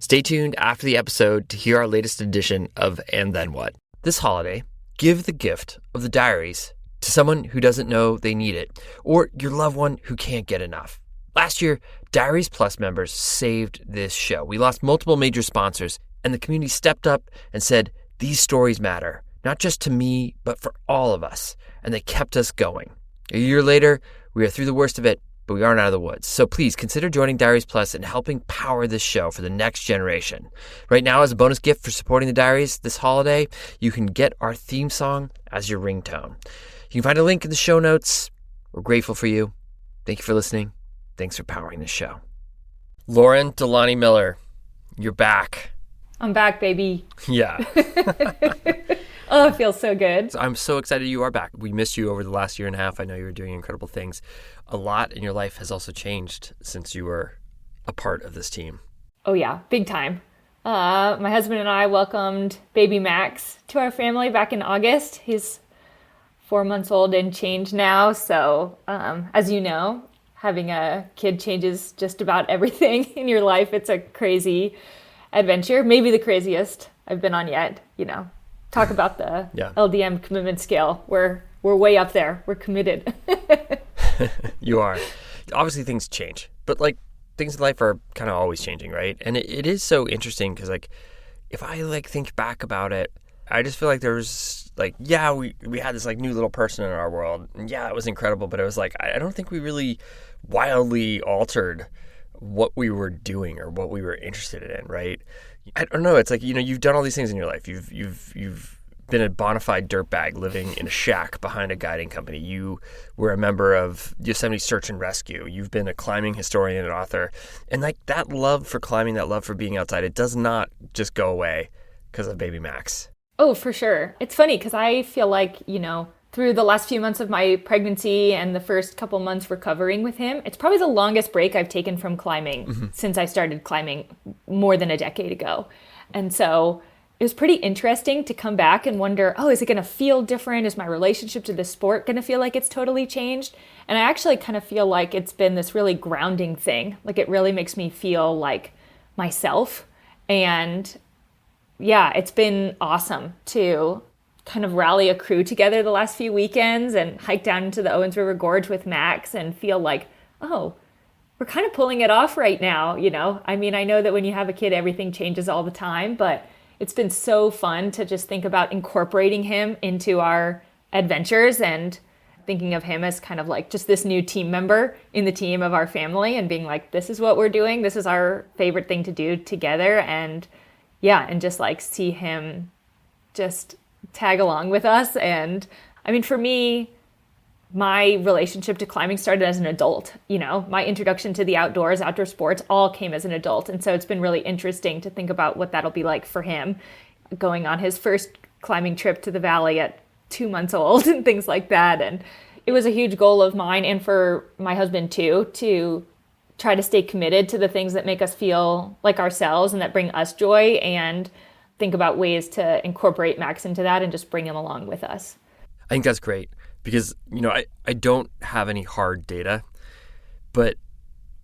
Stay tuned after the episode to hear our latest edition of And Then What. This holiday, give the gift of the diaries to someone who doesn't know they need it, or your loved one who can't get enough. Last year, Diaries Plus members saved this show. We lost multiple major sponsors, and the community stepped up and said, these stories matter, not just to me, but for all of us. And they kept us going. A year later, we are through the worst of it, but we aren't out of the woods. So please consider joining Diaries Plus and helping power this show for the next generation. Right now, as a bonus gift for supporting the Diaries this holiday, you can get our theme song as your ringtone. You can find a link in the show notes. We're grateful for you. Thank you for listening. Thanks for powering this show. Lauren Delani Miller, you're back. I'm back, baby. Yeah. Oh, it feels so good. I'm so excited you are back. We missed you over the last year and a half. I know you were doing incredible things. A lot in your life has also changed since you were a part of this team. Oh, yeah. Big time. My husband and I welcomed baby Max to our family back in August. He's 4 months old and change now. So, as you know, having a kid changes just about everything in your life. It's a crazy adventure, maybe the craziest I've been on yet. You know, talk about the LDM commitment scale. We're way up there. We're committed. You are. Obviously, things change, but like things in life are kind of always changing, right? And it is so interesting because, like, if I like think back about it, I just feel like there's like, yeah, we had this like new little person in our world, and yeah, it was incredible, but it was like I don't think we really wildly altered what we were doing or what we were interested in, right? I don't know. It's like, you know, you've done all these things in your life. You've been a bona fide dirtbag living in a shack behind a guiding company. You were a member of Yosemite Search and Rescue. You've been a climbing historian and author. And like that love for climbing, that love for being outside, it does not just go away because of baby Max. Oh, for sure. It's funny because I feel like, you know, through the last few months of my pregnancy and the first couple months recovering with him, it's probably the longest break I've taken from climbing since I started climbing more than a decade ago. And so it was pretty interesting to come back and wonder, oh, is it going to feel different? Is my relationship to the sport going to feel like it's totally changed? And I actually kind of feel like it's been this really grounding thing. Like it really makes me feel like myself. And yeah, it's been awesome to kind of rally a crew together the last few weekends and hike down into the Owens River Gorge with Max and feel like, oh, we're kind of pulling it off right now, you know? I mean, I know that when you have a kid, everything changes all the time, but it's been so fun to just think about incorporating him into our adventures and thinking of him as kind of like just this new team member in the team of our family and being like, this is what we're doing. This is our favorite thing to do together. And yeah, and just like see him just tag along with us. And I mean, for me, my relationship to climbing started as an adult. You know, my introduction to the outdoors, outdoor sports, all came as an adult. And so it's been really interesting to think about what that'll be like for him going on his first climbing trip to the valley at 2 months old and things like that. And it was a huge goal of mine and for my husband too, to try to stay committed to the things that make us feel like ourselves and that bring us joy, and think about ways to incorporate Max into that and just bring him along with us. I think that's great because, you know, I don't have any hard data, but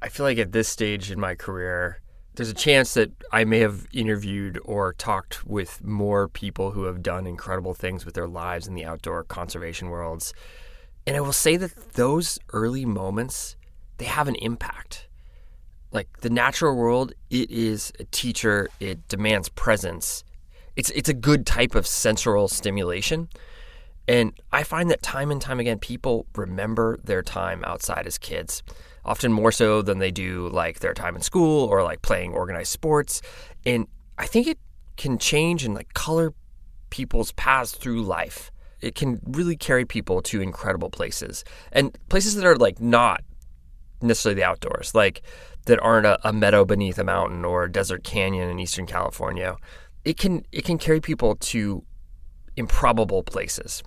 I feel like at this stage in my career, there's a chance that I may have interviewed or talked with more people who have done incredible things with their lives in the outdoor conservation worlds. And I will say that those early moments, they have an impact. Like the natural world, it is a teacher. It demands presence. It's a good type of sensory stimulation. And I find that time and time again, people remember their time outside as kids, often more so than they do like their time in school or like playing organized sports. And I think it can change and like color people's paths through life. It can really carry people to incredible places, and places that are like not necessarily the outdoors, like that aren't a meadow beneath a mountain or a desert canyon in Eastern California. It can carry people to improbable places.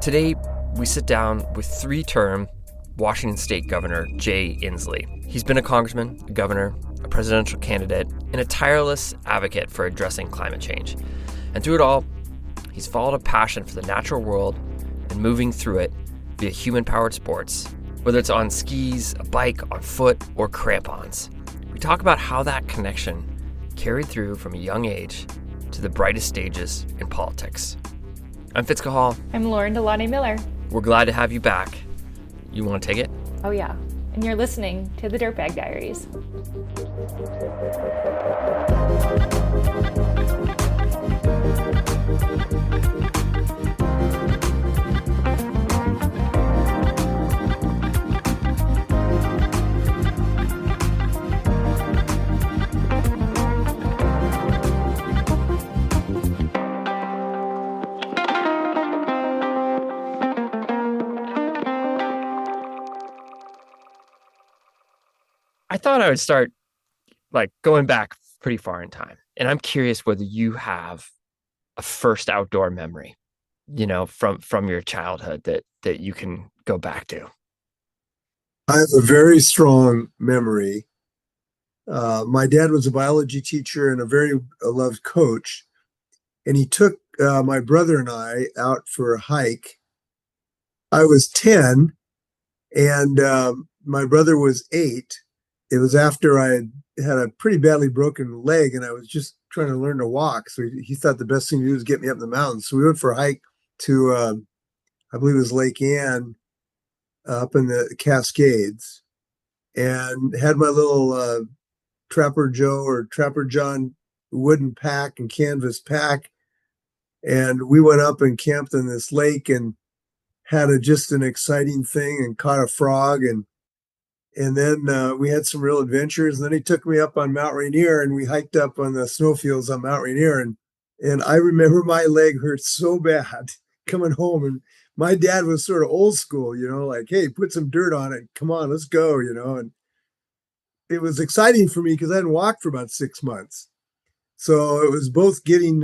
Today, we sit down with 3-term Washington State Governor Jay Inslee. He's been a congressman, a governor, a presidential candidate, and a tireless advocate for addressing climate change. And through it all, he's followed a passion for the natural world and moving through it via human-powered sports Whether it's on skis, a bike, on foot, or crampons. We talk about how that connection carried through from a young age to the brightest stages in politics. I'm Fitz Cahall. I'm Lauren Delani Miller. We're glad to have you back. You want to take it? Oh yeah, and you're listening to the Dirtbag Diaries. I thought I would start going back pretty far in time. And I'm curious whether you have a first outdoor memory, from your childhood that you can go back to. I have a very strong memory. My dad was a biology teacher and a very loved coach. And he took my brother and I out for a hike. I was 10 and my brother was 8. It was after I had a pretty badly broken leg and I was just trying to learn to walk. So he thought the best thing to do was get me up in the mountains. So we went for a hike to, I believe it was Lake Ann up in the Cascades, and had my little Trapper Joe or Trapper John wooden pack and canvas pack. And we went up and camped in this lake and had just an exciting thing and caught a frog. And then we had some real adventures. And then he took me up on Mount Rainier and we hiked up on the snowfields on Mount Rainier. And I remember my leg hurt so bad coming home. And my dad was sort of old school, like, hey, put some dirt on it. Come on, let's go, And it was exciting for me because I hadn't walked for about 6 months. So it was both getting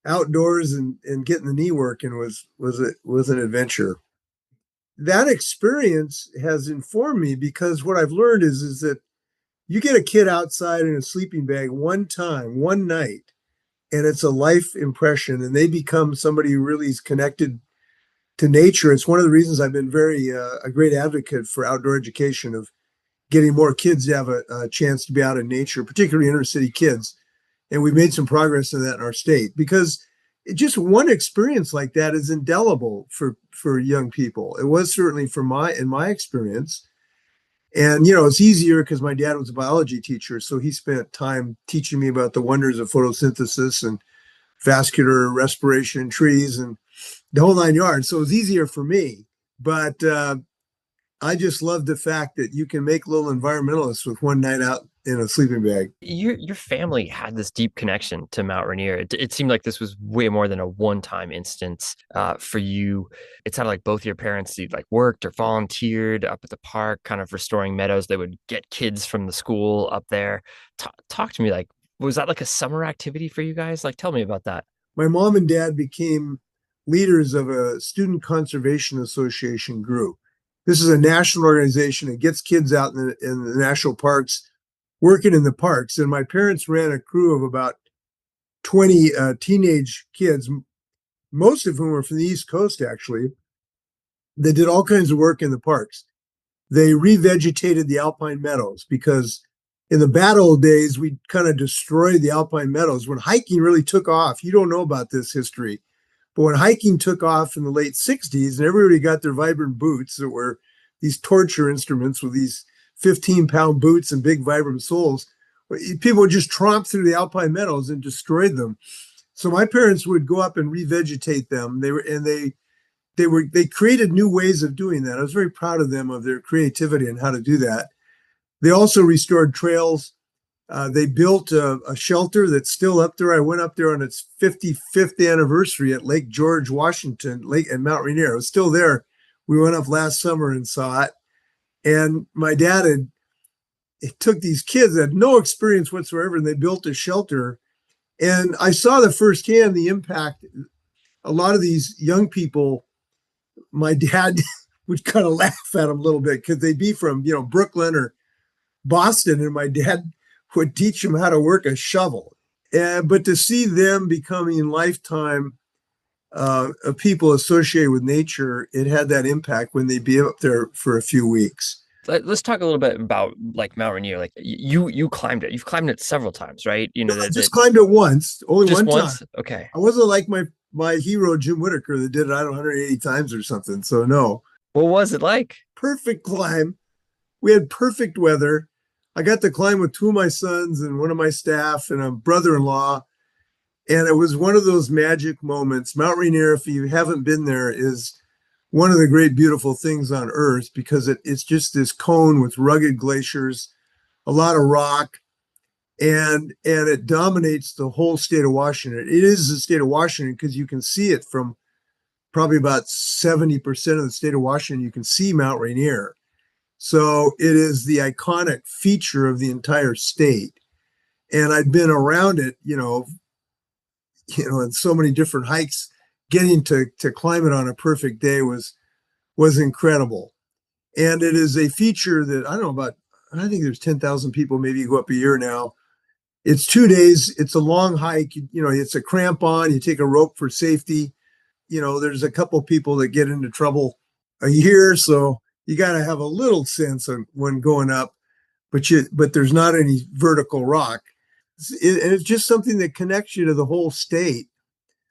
outdoors and getting the knee working was an adventure. That experience has informed me because what I've learned is that you get a kid outside in a sleeping bag one time, one night, and it's a life impression and they become somebody who really is connected to nature. It's one of the reasons I've been a great advocate for outdoor education, of getting more kids to have a chance to be out in nature, particularly inner city kids. And we've made some progress in that in our state because just one experience like that is indelible for young people. It was certainly in my experience. And, it's easier because my dad was a biology teacher. So he spent time teaching me about the wonders of photosynthesis and vascular respiration in trees and the whole 9 yards. So it was easier for me. But I just love the fact that you can make little environmentalists with one night out in a sleeping bag. Your family had this deep connection to Mount Rainier. It seemed like this was way more than a one-time instance for you. It sounded like both your parents worked or volunteered up at the park, kind of restoring meadows. They would get kids from the school up there. Talk to me, was that like a summer activity for you guys? Tell me about that. My mom and dad became leaders of a student conservation association group. This is a national organization that gets kids out in the national parks, working in the parks. And my parents ran a crew of about 20 teenage kids, most of whom were from the East Coast, actually. They did all kinds of work in the parks. They revegetated the alpine meadows because in the bad old days, we kind of destroyed the alpine meadows. When hiking really took off, you don't know about this history, but when hiking took off in the late 60s and everybody got their vibrant boots that were these torture instruments with these 15-pound boots and big vibrant soles, people would just tromp through the alpine meadows and destroyed them. So my parents would go up and revegetate them. They created new ways of doing that. I was very proud of them, of their creativity and how to do that. They also restored trails. They built a shelter that's still up there. I went up there on its 55th anniversary at Lake George, Washington, and Mount Rainier. It was still there. We went up last summer and saw it. And my dad took these kids that had no experience whatsoever, and they built a shelter. And I saw firsthand the impact. A lot of these young people, my dad would kind of laugh at them a little bit because they'd be from, Brooklyn or Boston, and my dad would teach them how to work a shovel. But to see them becoming lifetime of people associated with nature, it had that impact when they'd be up there for a few weeks. Let's talk a little bit about like Mount Rainier. Like you climbed it. You've climbed it several times, right? You No, know I that just climbed it once, only just one time. once. Okay. I wasn't like my hero Jim Whitaker that did it, I don't know, 180 times or something. So no, What was it like? perfect climb. We had perfect weather. I got to climb with two of my sons and one of my staff and a brother-in-law. And it was one of those magic moments. Mount Rainier, if you haven't been there, is one of the great, beautiful things on earth because it's just this cone with rugged glaciers, a lot of rock, and it dominates the whole state of Washington. It is the state of Washington because you can see it from probably about 70% of the state of Washington. You can see Mount Rainier. So it is the iconic feature of the entire state. And I'd been around it, in so many different hikes. Getting to climb it on a perfect day was incredible. And it is a feature that I think there's 10,000 people maybe go up a year now. It's 2 days. It's a long hike. It's a crampon. You take a rope for safety. There's a couple people that get into trouble a year. So you got to have a little sense of when going up, but there's not any vertical rock. And it's just something that connects you to the whole state.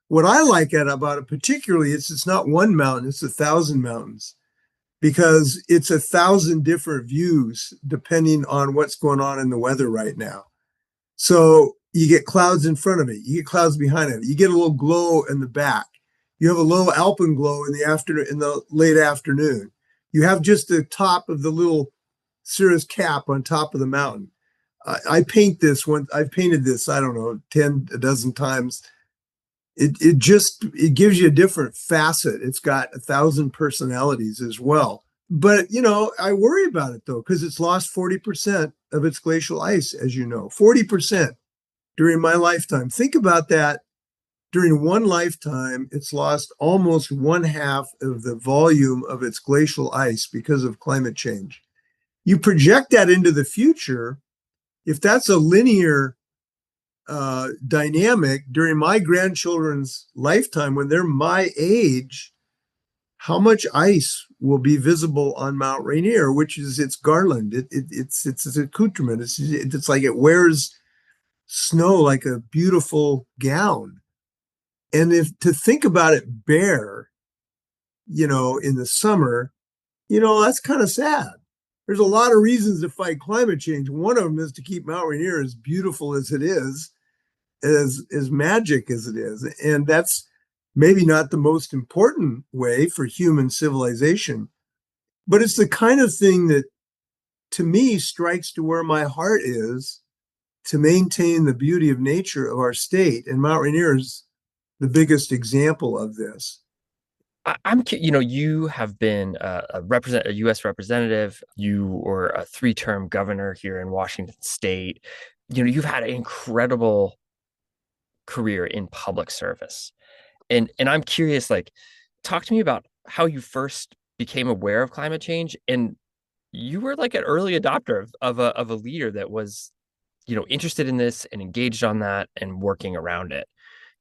What I like about it particularly is it's not one mountain, it's 1,000 mountains because it's 1,000 different views depending on what's going on in the weather right now. So you get clouds in front of it, you get clouds behind it, you get a little glow in the back. You have a low alpenglow in the afternoon, in the late afternoon. You have just the top of the little cirrus cap on top of the mountain. I paint this one. I've painted this, I don't know, a dozen times. It gives you a different facet. It's got 1,000 personalities as well. But I worry about it though, because it's lost 40% of its glacial ice, as you know, 40% during my lifetime. Think about that. During one lifetime, it's lost almost one half of the volume of its glacial ice because of climate change. You project that into the future, if that's a linear dynamic during my grandchildren's lifetime, when they're my age, how much ice will be visible on Mount Rainier, which is its garland, it's its accoutrement. It's like it wears snow like a beautiful gown. And if to think about it bare, in the summer, that's kind of sad. There's a lot of reasons to fight climate change. One of them is to keep Mount Rainier as beautiful as it is, as magic as it is. And that's maybe not the most important way for human civilization, but it's the kind of thing that to me strikes to where my heart is to maintain the beauty of nature of our state. And Mount Rainier is the biggest example of this. You have been a U.S. representative. You were a 3-term governor here in Washington State. You've had an incredible career in public service. And I'm curious, like, talk to me about how you first became aware of climate change. And you were like an early adopter of a leader that was, interested in this and engaged on that and working around it.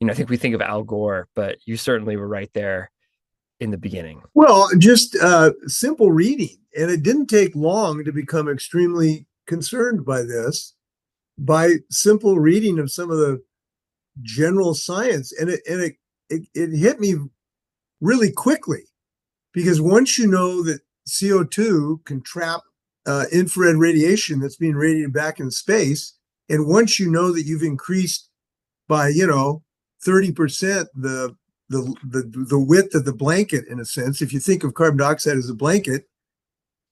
I think we think of Al Gore, but you certainly were right there in the beginning. Well, just simple reading. And it didn't take long to become extremely concerned by this, by simple reading of some of the general science. And it hit me really quickly because once you know that CO2 can trap infrared radiation that's being radiated back in space, and once you know that you've increased by 30% the width of the blanket, in a sense, if you think of carbon dioxide as a blanket,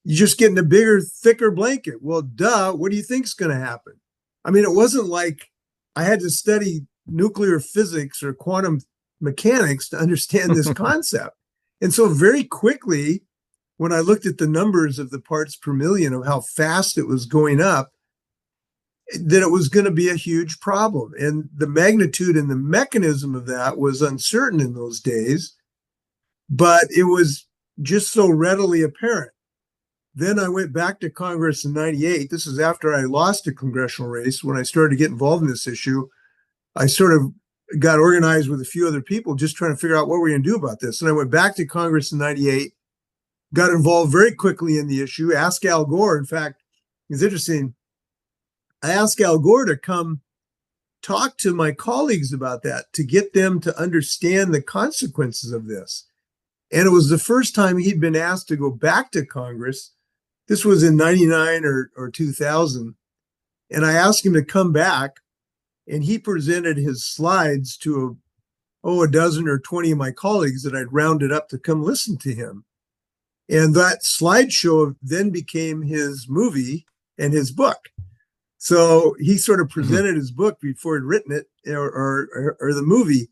you're just getting a bigger, thicker blanket. Well, duh, what do you think is going to happen? I mean, it wasn't like I had to study nuclear physics or quantum mechanics to understand this concept. And so very quickly, when I looked at the numbers of the parts per million of how fast it was going up, that it was going to be a huge problem. And the magnitude and the mechanism of that was uncertain in those days, but it was just so readily apparent. Then I went back to Congress in 98. This is after I lost a congressional race. When I started to get involved in this issue, I sort of got organized with a few other people just trying to figure out what we're going to do about this. And I went back to Congress in 98, got involved very quickly in the issue, asked Al Gore. In fact, it's interesting. I asked Al Gore to come talk to my colleagues about that, to get them to understand the consequences of this. And it was the first time he'd been asked to go back to Congress. This was in 99 or 2000. And I asked him to come back, and he presented his slides to a dozen or 20 of my colleagues that I'd rounded up to come listen to him. And that slideshow then became his movie and his book. So he sort of presented his book before he'd written it, or the movie,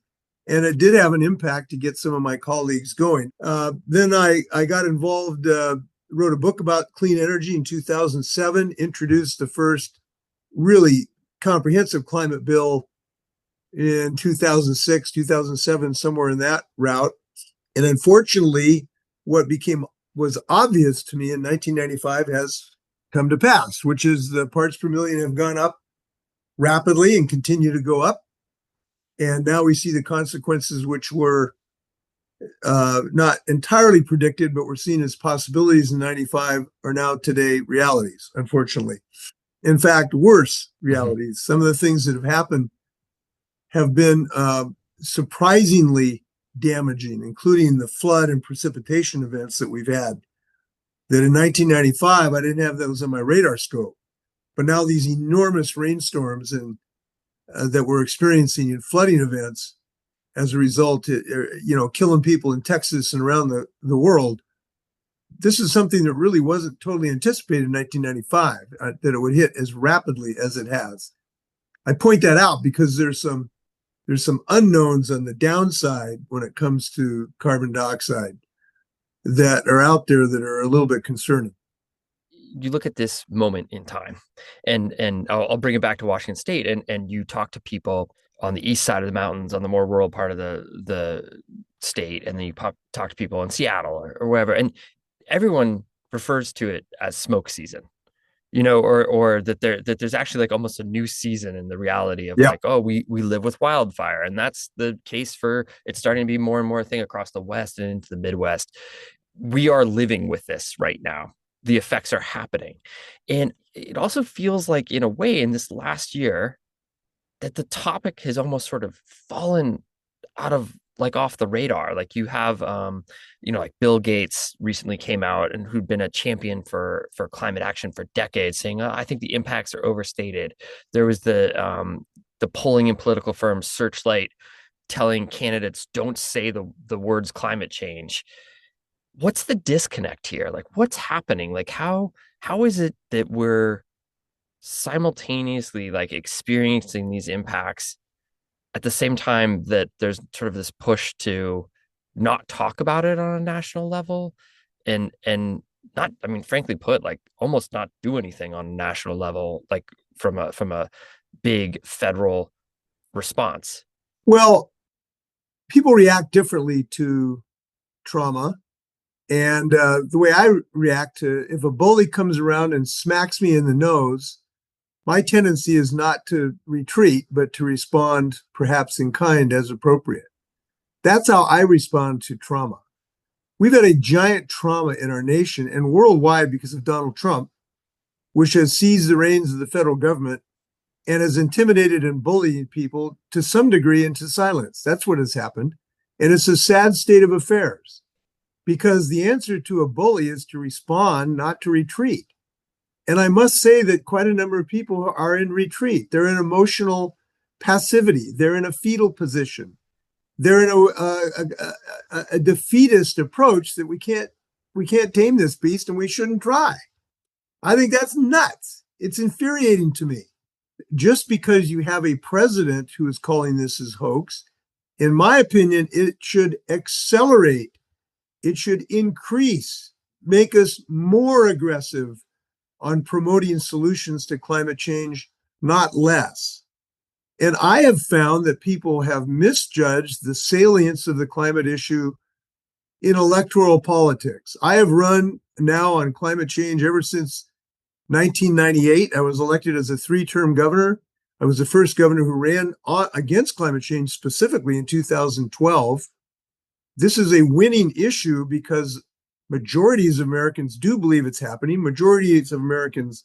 and it did have an impact to get some of my colleagues going. Then I got involved, wrote a book about clean energy in 2007, introduced the first really comprehensive climate bill in 2006, 2007, somewhere in that route. And unfortunately, what was obvious to me in 1995 has come to pass, which is the parts per million have gone up rapidly and continue to go up. And now we see the consequences, which were not entirely predicted, but were seen as possibilities in 95, are now today realities, unfortunately. In fact, worse realities. Some of the things that have happened have been surprisingly damaging, including the flood and precipitation events that we've had. That in 1995, I didn't have those on my radar scope. But now these enormous rainstorms and that we're experiencing in flooding events as a result, killing people in Texas and around the world. This is something that really wasn't totally anticipated in 1995, that it would hit as rapidly as it has. I point that out because there's some unknowns on the downside when it comes to carbon dioxide that are out there that are a little bit concerning. You look at this moment in time, and I'll bring it back to Washington State, and you talk to people on the east side of the mountains, on the more rural part of the state, and then you talk to people in Seattle or wherever, and everyone refers to it as smoke season, or that there's actually like almost a new season in the reality of like, oh, we live with wildfire, and that's the case for it's starting to be more and more a thing across the West and into the Midwest. We are living with this right now. The effects are happening. And it also feels like, in a way, in this last year, that the topic has almost sort of fallen out of like off the radar. Like you have, like Bill Gates recently came out, and who'd been a champion for climate action for decades, saying, I think the impacts are overstated. There was the polling and political firm Searchlight telling candidates, don't say the words climate change. What's the disconnect here? Like, what's happening? Like, how is it that we're simultaneously like experiencing these impacts at the same time that there's sort of this push to not talk about it on a national level, and not, I mean, frankly put, like almost not do anything on a national level, like from a big federal response? Well, people react differently to trauma. And the way I react to, if a bully comes around and smacks me in the nose, my tendency is not to retreat, but to respond perhaps in kind as appropriate. That's how I respond to trauma. We've had a giant trauma in our nation and worldwide because of Donald Trump, which has seized the reins of the federal government and has intimidated and bullied people to some degree into silence. That's what has happened. And it's a sad state of affairs, because the answer to a bully is to respond, not to retreat. And I must say that quite a number of people are in retreat. They're in emotional passivity. They're in a fetal position. They're in a defeatist approach that we can't tame this beast and we shouldn't try. I think that's nuts. It's infuriating to me. Just because you have a president who is calling this as hoax, in my opinion, it should accelerate. It should increase, make us more aggressive on promoting solutions to climate change, not less. And I have found that people have misjudged the salience of the climate issue in electoral politics. I have run now on climate change ever since 1998. I was elected as a 3-term governor. I was the first governor who ran against climate change specifically in 2012. This is a winning issue because majorities of Americans do believe it's happening. Majorities of Americans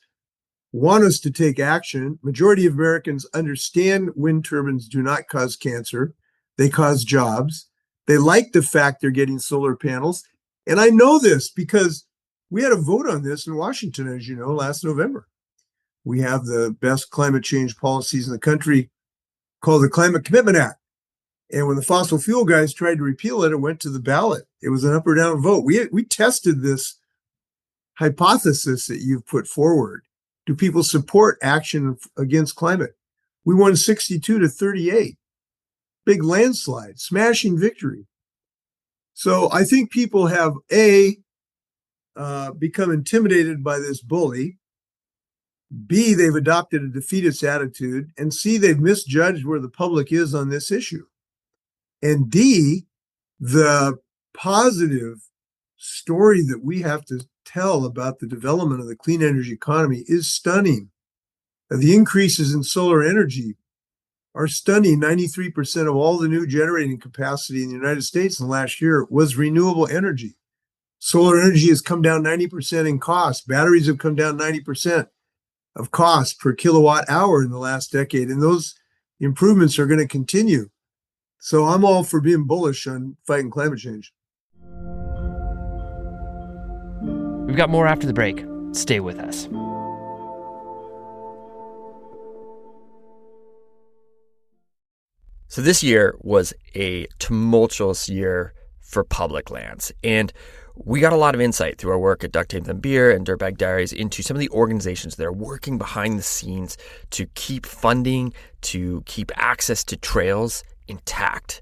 want us to take action. Majority of Americans understand wind turbines do not cause cancer. They cause jobs. They like the fact they're getting solar panels. And I know this because we had a vote on this in Washington, as you know, last November. We have the best climate change policies in the country called the Climate Commitment Act. And when the fossil fuel guys tried to repeal it, it went to the ballot. It was an up or down vote. We tested this hypothesis that you've put forward. Do people support action against climate? We won 62 to 38. Big landslide, smashing victory. So I think people have become intimidated by this bully. B, they've adopted a defeatist attitude. And C, they've misjudged where the public is on this issue. And D, the positive story that we have to tell about the development of the clean energy economy is stunning. The increases in solar energy are stunning. 93% of all the new generating capacity in the United States in the last year was renewable energy. Solar energy has come down 90% in cost. Batteries have come down 90% of cost per kilowatt hour in the last decade. And those improvements are going to continue. So I'm all for being bullish on fighting climate change. We've got more after the break. Stay with us. So this year was a tumultuous year for public lands. And we got a lot of insight through our work at Duct Tape and Beer and Dirtbag Diaries into some of the organizations that are working behind the scenes to keep funding, to keep access to trails intact.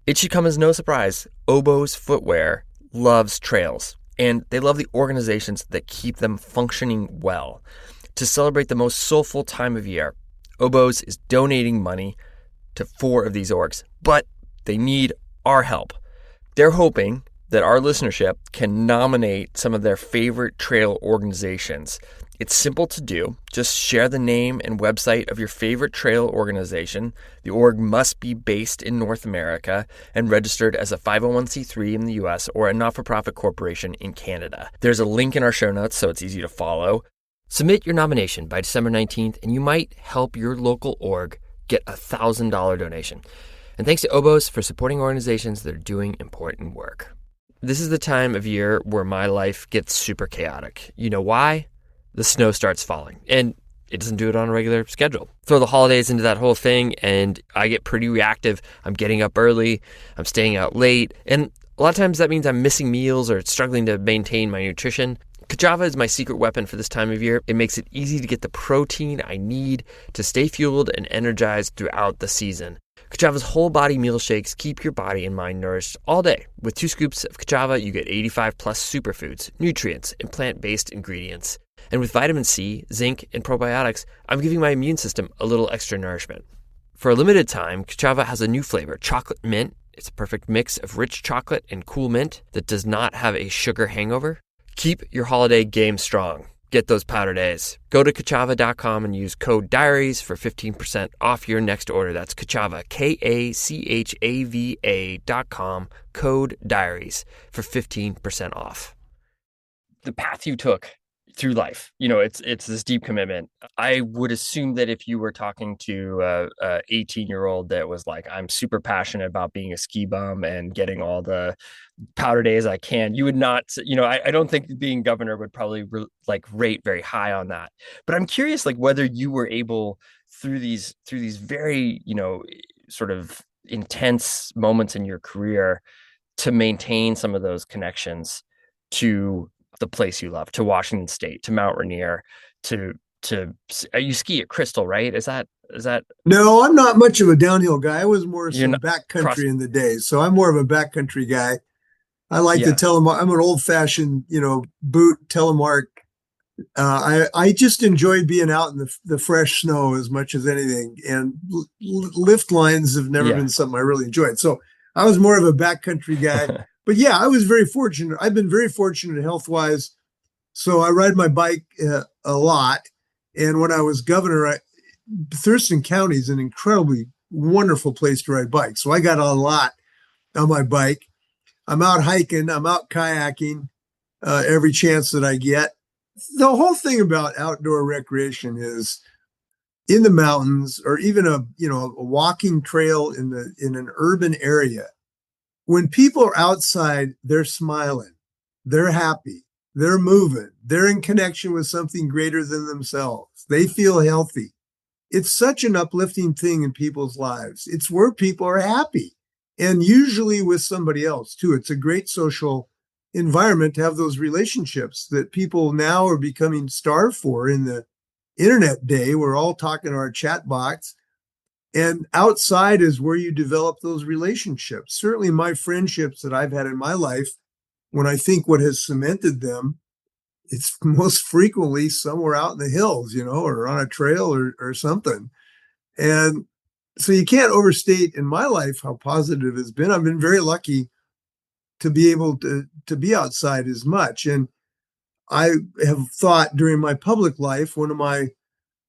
It should come as no surprise, Oboz Footwear loves trails, and they love the organizations that keep them functioning well. To celebrate the most soulful time of year, Oboz is donating money to 4 of these orgs, but they need our help. They're hoping that our listenership can nominate some of their favorite trail organizations. It's simple to do. Just share the name and website of your favorite trail organization. The org must be based in North America and registered as a 501c3 in the US or a not-for-profit corporation in Canada. There's a link in our show notes so it's easy to follow. Submit your nomination by December 19th and you might help your local org get a $1,000 donation. And thanks to Oboz for supporting organizations that are doing important work. This is the time of year where my life gets super chaotic. You know why? The snow starts falling, and it doesn't do it on a regular schedule. Throw the holidays into that whole thing, and I get pretty reactive. I'm getting up early, I'm staying out late, and a lot of times that means I'm missing meals or struggling to maintain my nutrition. Ka'Chava is my secret weapon for this time of year. It makes it easy to get the protein I need to stay fueled and energized throughout the season. Ka'Chava's whole body meal shakes keep your body and mind nourished all day. With 2 scoops of Ka'Chava, you get 85 plus superfoods, nutrients, and plant-based ingredients. And with vitamin C, zinc, and probiotics, I'm giving my immune system a little extra nourishment. For a limited time, Ka'Chava has a new flavor, chocolate mint. It's a perfect mix of rich chocolate and cool mint that does not have a sugar hangover. Keep your holiday game strong. Get those powder days. Go to Ka'Chava.com and use code DIARIES for 15% off your next order. That's Ka'Chava, Kachava.com, code DIARIES for 15% off. The path you took through life, it's this deep commitment. I would assume that if you were talking to a 18-year-old that was like, I'm super passionate about being a ski bum and getting all the powder days I can, you would not, I don't think being governor would probably rate very high on that. But I'm curious, whether you were able through these very, sort of intense moments in your career to maintain some of those connections to the place you love, to Washington State, to Mount Rainier, to you ski at Crystal, right? Is that? No, I'm not much of a downhill guy. I was more some cross. backcountry in the day. So I'm more of a backcountry guy. I like the telemark. I'm an old fashioned, boot telemark. I just enjoy being out in the fresh snow as much as anything. And lift lines have never been something I really enjoyed. So I was more of a backcountry guy. But yeah, I was very fortunate. I've been very fortunate health-wise. So I ride my bike a lot. And when I was governor, Thurston County is an incredibly wonderful place to ride bikes. So I got a lot on my bike. I'm out hiking, I'm out kayaking every chance that I get. The whole thing about outdoor recreation is in the mountains or even a walking trail in an urban area. When people are outside, they're smiling, they're happy, they're moving, they're in connection with something greater than themselves. They feel healthy. It's such an uplifting thing in people's lives. It's where people are happy and usually with somebody else too. It's a great social environment to have those relationships that people now are becoming starved for in the internet day. We're all talking to our chat box, and outside is where you develop those relationships. Certainly my friendships that I've had in my life, when I think what has cemented them, it's most frequently somewhere out in the hills, or on a trail or something. And so you can't overstate in my life how positive it's been. I've been very lucky to be able to be outside as much. And I have thought during my public life, one of my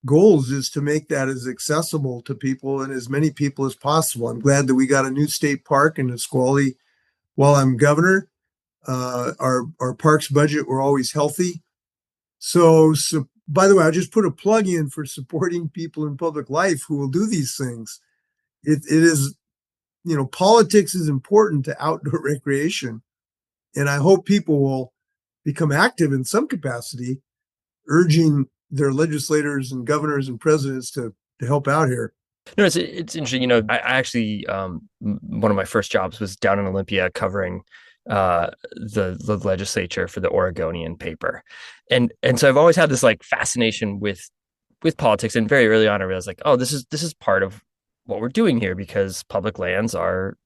goals is to make that as accessible to people and as many people as possible. I'm glad that we got a new state park in Nisqually while I'm governor. Our parks budget were always healthy. So, by the way, I just put a plug in for supporting people in public life who will do these things. It is, politics is important to outdoor recreation. And I hope people will become active in some capacity, urging their legislators and governors and presidents to help out here. No, it's interesting. I actually one of my first jobs was down in Olympia covering the legislature for the Oregonian paper, and so I've always had this like fascination with politics. And very early on, I realized like, oh, this is part of what we're doing here because public lands are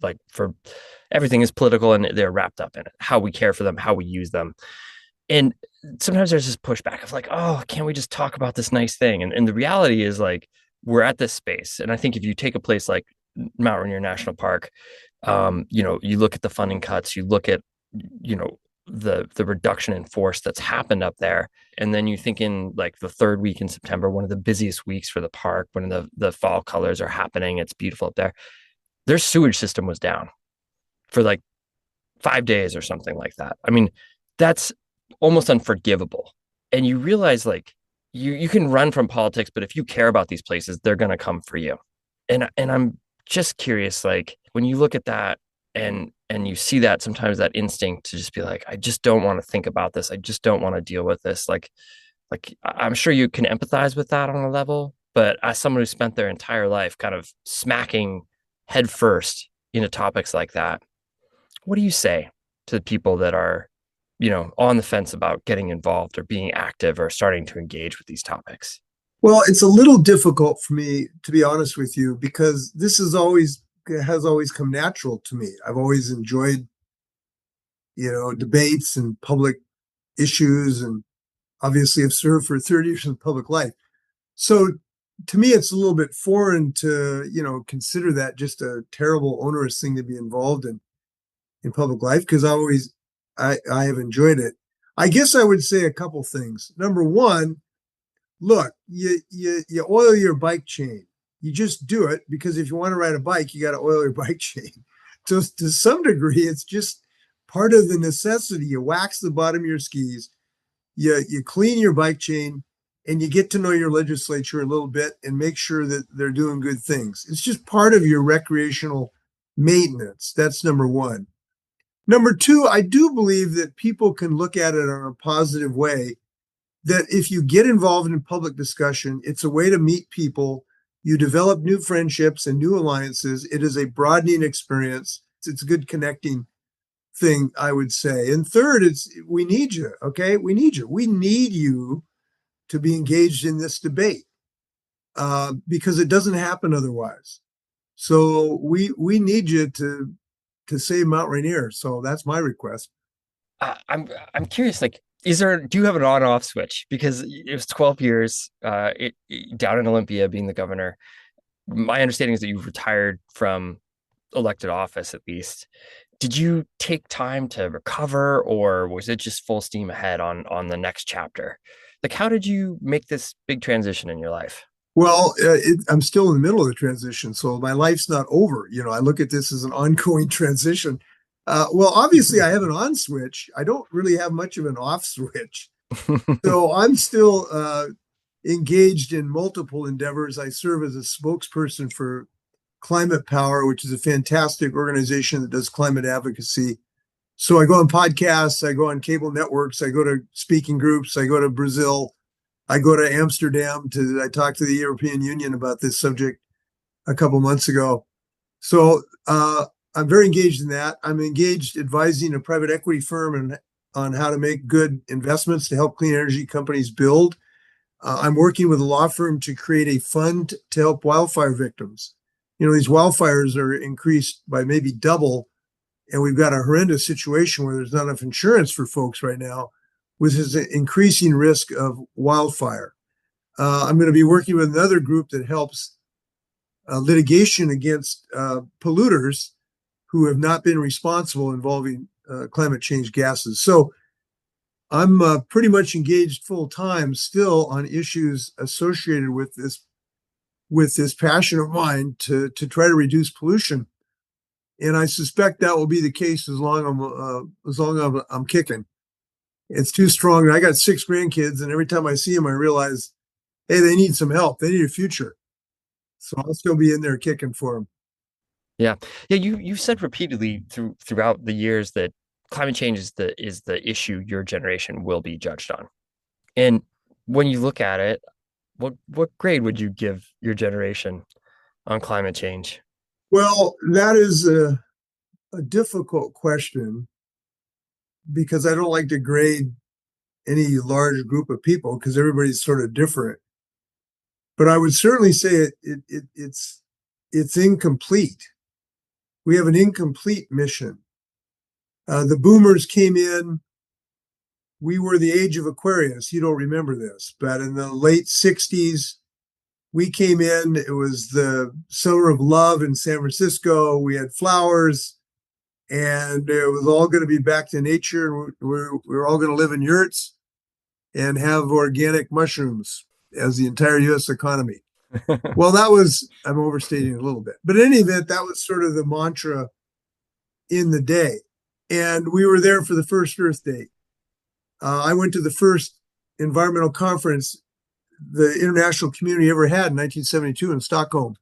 like for everything is political and they're wrapped up in it. How we care for them, how we use them, and sometimes there's this pushback of like, oh, can't we just talk about this nice thing? And the reality is like we're at this space. And I think if you take a place like Mount Rainier National Park, you look at the funding cuts, you look at, the reduction in force that's happened up there. And then you think in like the third week in September, one of the busiest weeks for the park, when the fall colors are happening, it's beautiful up there. Their sewage system was down for like 5 days or something like that. I mean, that's almost unforgivable. And you realize like you can run from politics, but if you care about these places, they're going to come for you. And I'm just curious, like when you look at that and you see that sometimes that instinct to just be like, I just don't want to think about this. I just don't want to deal with this. Like I'm sure you can empathize with that on a level, but as someone who spent their entire life kind of smacking head first into topics like that, what do you say to the people that are on the fence about getting involved or being active or starting to engage with these topics? Well, it's a little difficult for me, to be honest with you, because this has always come natural to me. I've always enjoyed, debates and public issues, and obviously have served for 30 years in public life. So to me, it's a little bit foreign to, consider that just a terrible, onerous thing to be involved in public life, because I have enjoyed it. I guess I would say a couple things. Number one, look, you oil your bike chain. You just do it because if you want to ride a bike, you got to oil your bike chain. So to some degree, it's just part of the necessity. You wax the bottom of your skis, you clean your bike chain, and you get to know your legislature a little bit and make sure that they're doing good things. It's just part of your recreational maintenance. That's number one. Number two, I do believe that people can look at it in a positive way, that if you get involved in public discussion, it's a way to meet people. You develop new friendships and new alliances. It is a broadening experience. It's a good connecting thing, I would say. And third, we need you, okay? We need you. We need you to be engaged in this debate because it doesn't happen otherwise. So we need you to save Mount Rainier. So that's my request. I'm curious, like, do you have an on-off switch? Because it was 12 years down in Olympia being the governor. My understanding is that you've retired from elected office at least. Did you take time to recover, or was it just full steam ahead on the next chapter? Like, how did you make this big transition in your life? Well, I'm still in the middle of the transition, so my life's not over. I look at this as an ongoing transition. Well, obviously, I have an on switch. I don't really have much of an off switch. So I'm still engaged in multiple endeavors. I serve as a spokesperson for Climate Power, which is a fantastic organization that does climate advocacy. So I go on podcasts, I go on cable networks, I go to speaking groups, I go to Brazil, I go to Amsterdam I talked to the European Union about this subject a couple months ago. So I'm very engaged in that. I'm engaged advising a private equity firm on how to make good investments to help clean energy companies build. I'm working with a law firm to create a fund to help wildfire victims. These wildfires are increased by maybe double, and we've got a horrendous situation where there's not enough insurance for folks right now, with this increasing risk of wildfire. I'm going to be working with another group that helps litigation against polluters who have not been responsible involving climate change gases. So I'm pretty much engaged full time still on issues associated with this passion of mine to try to reduce pollution. And I suspect that will be the case as long as I'm kicking. It's too strong. I got 6 grandkids, and every time I see them, I realize, hey, they need some help. They need a future. So I'll still be in there kicking for them. Yeah. Yeah, you've said repeatedly throughout the years that climate change is the issue your generation will be judged on. And when you look at it, what grade would you give your generation on climate change? Well, that is a difficult question because I don't like to grade any large group of people because everybody's sort of different. But I would certainly say it's incomplete. We have an incomplete mission. The boomers came in. We were the age of Aquarius. You don't remember this, but in the late 60s, we came in. It was the summer of love in San Francisco. We had flowers, and it was all going to be back to nature. We're all going to live in yurts and have organic mushrooms as the entire U.S. economy. Well, I'm overstating a little bit, but in any event, that was sort of the mantra in the day. And we were there for the first Earth Day. I went to the first environmental conference the international community ever had in 1972 in Stockholm,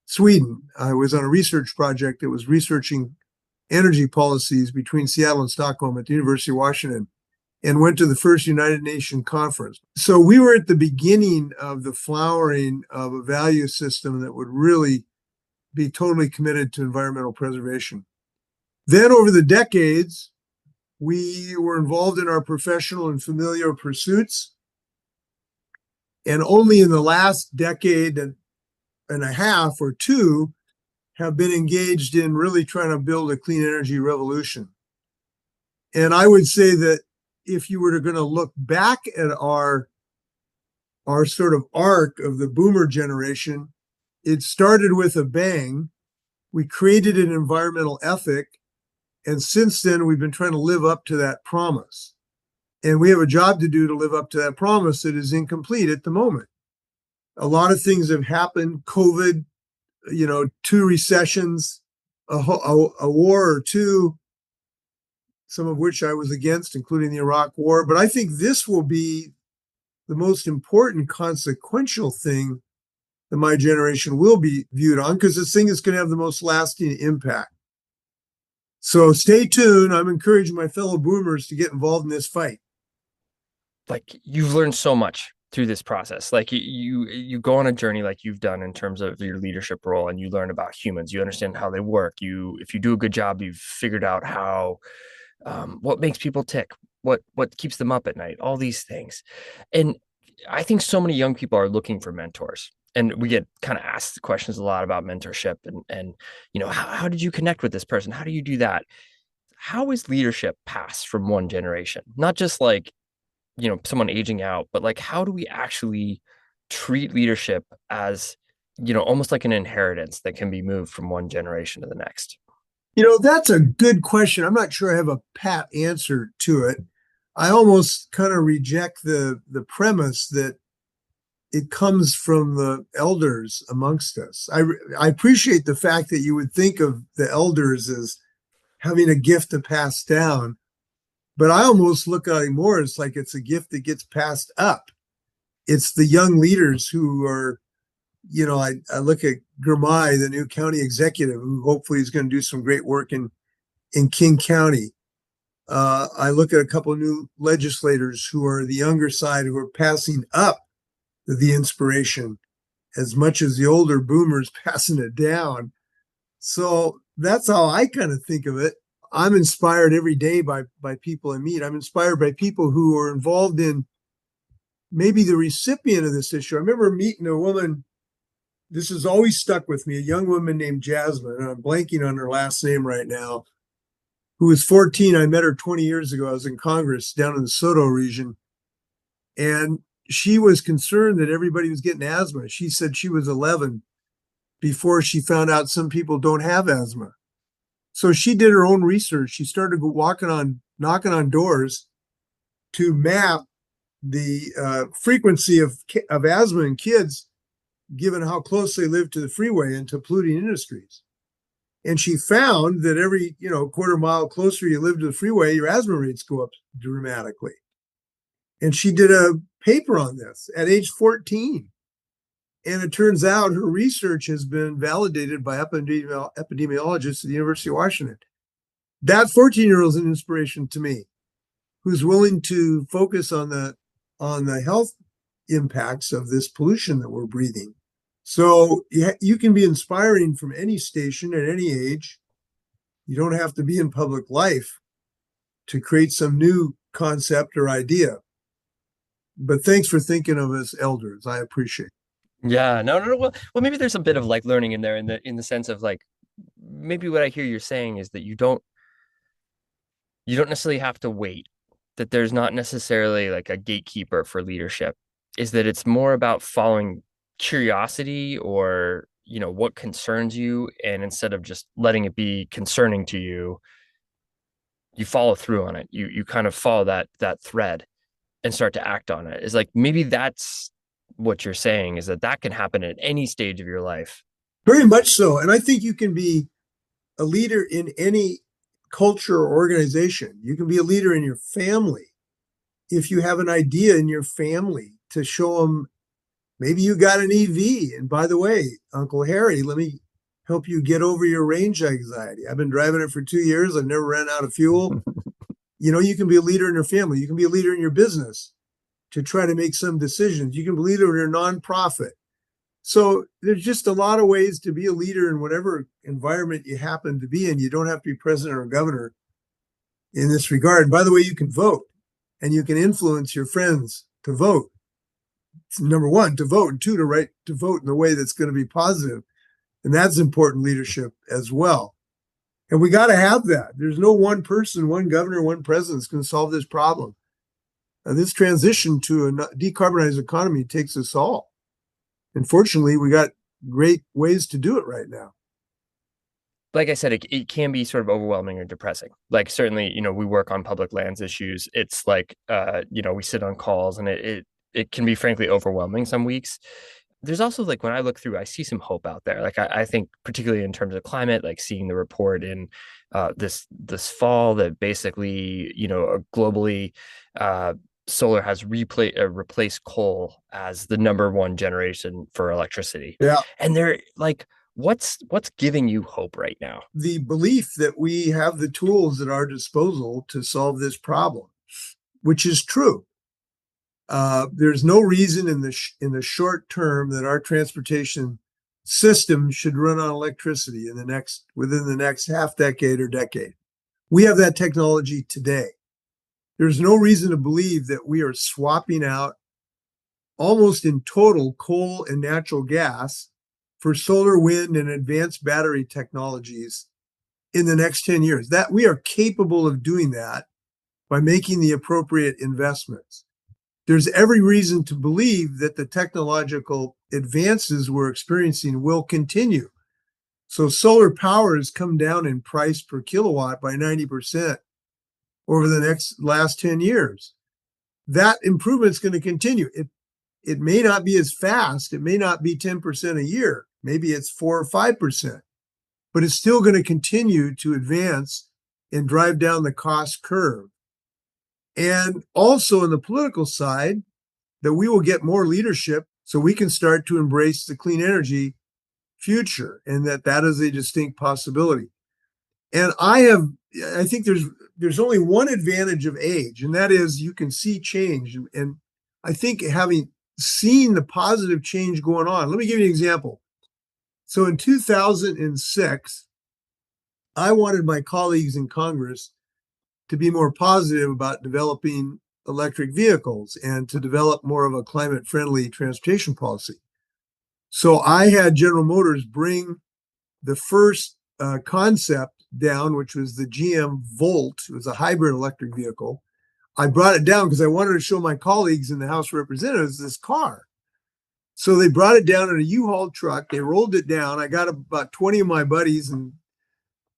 Sweden. I was on a research project that was researching energy policies between Seattle and Stockholm at the University of Washington, and went to the first United Nations conference. So we were at the beginning of the flowering of a value system that would really be totally committed to environmental preservation. Then over the decades, we were involved in our professional and familiar pursuits. And only in the last decade and a half or two have been engaged in really trying to build a clean energy revolution. And I would say that if you were going to look back at our sort of arc of the boomer generation, it started with a bang. We created an environmental ethic. And since then, we've been trying to live up to that promise. And we have a job to do to live up to that promise that is incomplete at the moment. A lot of things have happened. COVID, 2 recessions, a war or two, some of which I was against, including the Iraq War. But I think this will be the most important consequential thing that my generation will be viewed on, because this thing is going to have the most lasting impact. So stay tuned. I'm encouraging my fellow boomers to get involved in this fight. Like, you've learned so much through this process. Like, you go on a journey like you've done in terms of your leadership role, and you learn about humans. You understand how they work. If you do a good job, you've figured out how what makes people tick, what keeps them up at night, all these things. And I think so many young people are looking for mentors. And we get kind of asked questions a lot about mentorship and how did you connect with this person? How do you do that? How is leadership passed from one generation? Not just like, someone aging out, but like, how do we actually treat leadership as, almost like an inheritance that can be moved from one generation to the next? That's a good question. I'm not sure I have a pat answer to it. I almost kind of reject the premise that it comes from the elders amongst us. I appreciate the fact that you would think of the elders as having a gift to pass down, but I almost look at it more as like it's a gift that gets passed up. It's the young leaders who are, I look at Gramai, the new county executive, who hopefully is going to do some great work in King County. I look at a couple of new legislators who are the younger side, who are passing up the inspiration as much as the older boomers passing it down. So that's how I kind of think of it. I'm inspired every day by people I meet. I'm inspired by people who are involved in maybe the recipient of this issue. I remember meeting a woman, this has always stuck with me, a young woman named Jasmine, and I'm blanking on her last name right now, who was 14. I met her 20 years ago. I was in Congress down in the Soto region. And she was concerned that everybody was getting asthma. She said she was 11 before she found out some people don't have asthma. So she did her own research. She started knocking on doors to map the frequency of asthma in kids, given how close they live to the freeway and to polluting industries. And she found that every, quarter mile closer you live to the freeway, your asthma rates go up dramatically. And she did a paper on this at age 14. And it turns out her research has been validated by epidemiologists at the University of Washington. That 14-year-old is an inspiration to me, who's willing to focus on the health impacts of this pollution that we're breathing. So you can be inspiring from any station at any age. You don't have to be in public life to create some new concept or idea. But thanks for thinking of us elders. I appreciate it. Yeah, no. Well, maybe there's a bit of like learning in there in the sense of like maybe what I hear you're saying is that you don't necessarily have to wait, that there's not necessarily like a gatekeeper for leadership, is that it's more about following curiosity or, what concerns you. And instead of just letting it be concerning to you, you follow through on it. You kind of follow that thread and start to act on it. It's like, maybe that's what you're saying, is that can happen at any stage of your life. Very much so. And I think you can be a leader in any culture or organization. You can be a leader in your family. If you have an idea in your family to show them, maybe you got an EV. And by the way, Uncle Harry, let me help you get over your range anxiety. I've been driving it for 2 years. I've never ran out of fuel. You can be a leader in your family. You can be a leader in your business to try to make some decisions. You can be a leader in your nonprofit. So there's just a lot of ways to be a leader in whatever environment you happen to be in. You don't have to be president or governor in this regard. And by the way, you can vote, and you can influence your friends to vote. Number one, to vote, and two, to vote in a way that's going to be positive. And that's important leadership as well. And we got to have that. There's no one person, one governor, one president that's going to solve this problem. This transition to a decarbonized economy takes us all. Unfortunately, we got great ways to do it right now. Like I said, it can be sort of overwhelming or depressing. Like certainly, we work on public lands issues. It's like, we sit on calls, and it can be frankly overwhelming some weeks. There's also, like, when I look through, I see some hope out there. Like I think particularly in terms of climate, like seeing the report in this fall that basically, globally, solar has replaced coal as the number one generation for electricity. Yeah. And they're like, what's giving you hope right now? The belief that we have the tools at our disposal to solve this problem, which is true. There's no reason in the short term that our transportation system should run on electricity within the next half decade or decade. We have that technology today. There's no reason to believe that we are swapping out almost in total coal and natural gas for solar, wind, and advanced battery technologies in the next 10 years. That we are capable of doing that by making the appropriate investments. There's every reason to believe that the technological advances we're experiencing will continue. So solar power has come down in price per kilowatt by 90% over the last 10 years. That improvement's going to continue. it may not be as fast. It may not be 10% a year. Maybe it's 4 or 5%, but it's still going to continue to advance and drive down the cost curve. And also in the political side, that we will get more leadership so we can start to embrace the clean energy future, and that is a distinct possibility. And I think there's only one advantage of age, and that is you can see change. And I think having seen the positive change going on, let me give you an example. So in 2006, I wanted my colleagues in Congress to be more positive about developing electric vehicles and to develop more of a climate friendly transportation policy. So I had General Motors bring the first concept down, which was the GM Volt. It was a hybrid electric vehicle. I brought it down because I wanted to show my colleagues in the House of Representatives this car. So they brought it down in a U-Haul truck. They rolled it down. I got about 20 of my buddies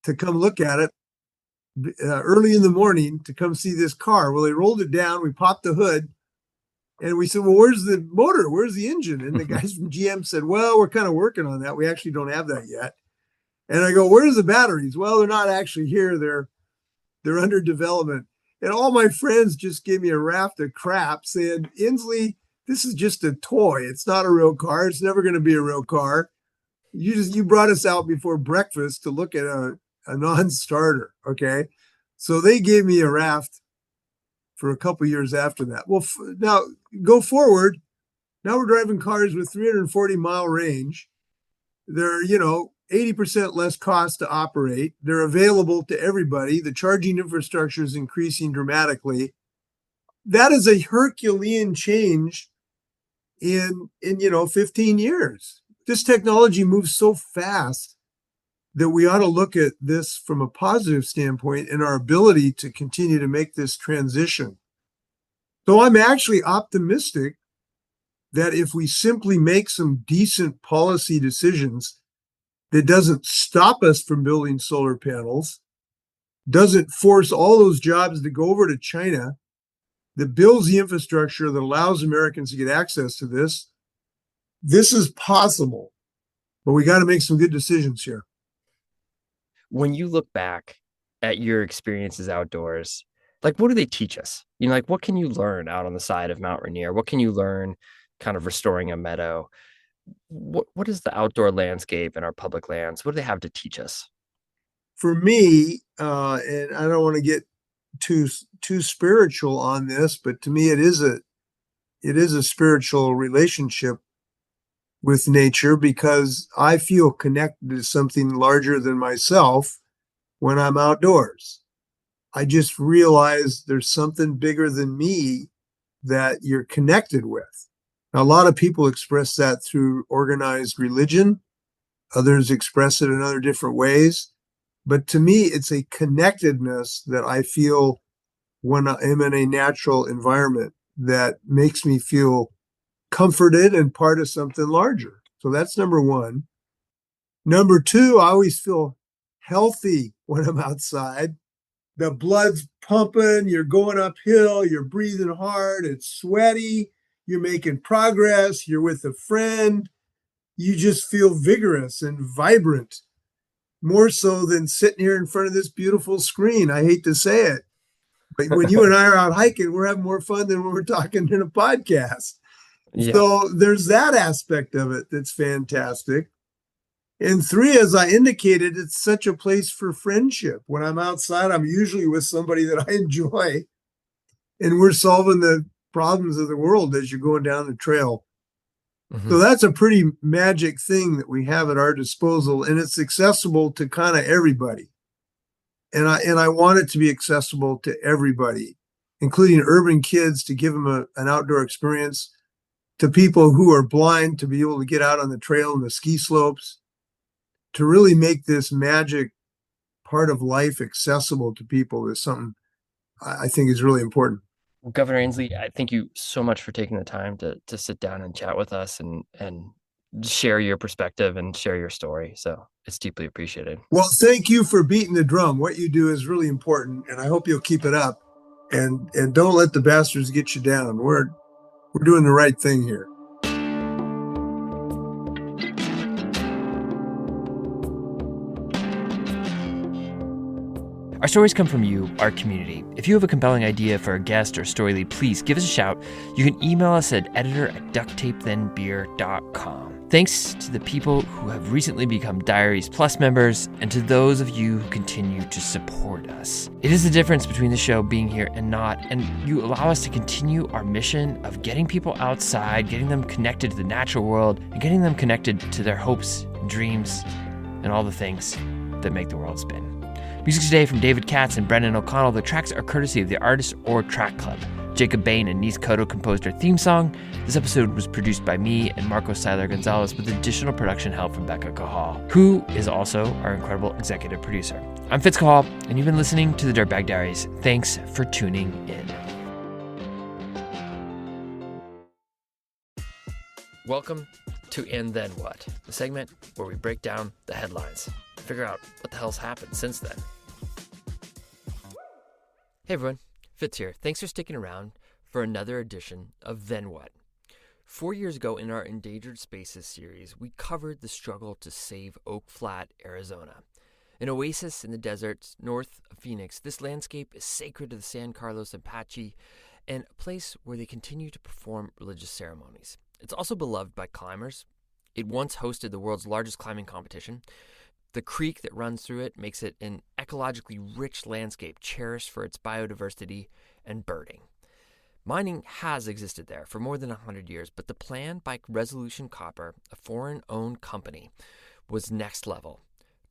to come look at it early in the morning to come see this car. Well, they rolled it down. We popped the hood. And we said, well, where's the motor? Where's the engine? And the guys from GM said, well, we're kind of working on that. We actually don't have that yet. And I go, where's the batteries? Well, they're not actually here. They're under development. And all my friends just gave me a raft of crap saying, Inslee, this is just a toy. It's not a real car. It's never going to be a real car. You brought us out before breakfast to look at a non-starter. Okay. So they gave me a raft for a couple of years after that. Well, now go forward. Now we're driving cars with 340-mile range. They're, 80% less cost to operate. They're available to everybody. The charging infrastructure is increasing dramatically. That is a Herculean change in 15 years. This technology moves so fast that we ought to look at this from a positive standpoint and our ability to continue to make this transition. So I'm actually optimistic that if we simply make some decent policy decisions that doesn't stop us from building solar panels, doesn't force all those jobs to go over to China, that builds the infrastructure that allows Americans to get access to this, this is possible. But we got to make some good decisions here. When you look back at your experiences outdoors, like what do they teach us? Like what can you learn out on the side of Mount Rainier? What can you learn kind of restoring a meadow? What is the outdoor landscape and our public lands? What do they have to teach us? For me, and I don't want to get too spiritual on this, but to me it is a spiritual relationship with nature because I feel connected to something larger than myself when I'm outdoors. I just realize there's something bigger than me that you're connected with. Now, a lot of people express that through organized religion. Others express it in other different ways. But to me, it's a connectedness that I feel when I'm in a natural environment that makes me feel comforted and part of something larger. So that's number one. Number two, I always feel healthy when I'm outside. The blood's pumping, you're going uphill, you're breathing hard, it's sweaty, you're making progress, you're with a friend. You just feel vigorous and vibrant, more so than sitting here in front of this beautiful screen. I hate to say it, but when you and I are out hiking, we're having more fun than when we're talking in a podcast. Yeah. So there's that aspect of it that's fantastic. And three, as I indicated, it's such a place for friendship. When I'm outside, I'm usually with somebody that I enjoy, and we're solving the problems of the world as you're going down the trail. Mm-hmm. So that's a pretty magic thing that we have at our disposal, and it's accessible to kind of everybody. And I want it to be accessible to everybody, including urban kids, to give them an outdoor experience, to people who are blind to be able to get out on the trail and the ski slopes, to really make this magic part of life accessible to people is something I think is really important. Well, Governor Inslee, I thank you so much for taking the time to sit down and chat with us and share your perspective and share your story. So it's deeply appreciated. Well, thank you for beating the drum. What you do is really important, and I hope you'll keep it up. And don't let the bastards get you down. We're doing the right thing here. Our stories come from you, our community. If you have a compelling idea for a guest or story lead, please give us a shout. You can email us at editor@ducktapethenbeer.com. Thanks to the people who have recently become Diaries Plus members and to those of you who continue to support us. It is the difference between the show being here and not, and you allow us to continue our mission of getting people outside, getting them connected to the natural world, and getting them connected to their hopes and dreams and all the things that make the world spin. Music today from David Katz and Brendan O'Connell. The tracks are courtesy of the Artist or Track Club. Jacob Bain and Nice Cotto composed our theme song. This episode was produced by me and Marco Seiler Gonzalez with additional production help from Becca Cahal, who is also our incredible executive producer. I'm Fitz Cahal, and you've been listening to the Dirtbag Diaries. Thanks for tuning in. Welcome to And Then What, the segment where we break down the headlines and figure out what the hell's happened since then. Hey everyone, Fitz here. Thanks for sticking around for another edition of Then What. 4 years ago in our Endangered Spaces series, we covered the struggle to save Oak Flat, Arizona. An oasis in the deserts north of Phoenix, this landscape is sacred to the San Carlos Apache and a place where they continue to perform religious ceremonies. It's also beloved by climbers. It once hosted the world's largest climbing competition. The creek that runs through it makes it an ecologically rich landscape cherished for its biodiversity and birding. Mining has existed there for more than 100 years, but the plan by Resolution Copper, a foreign-owned company, was next level.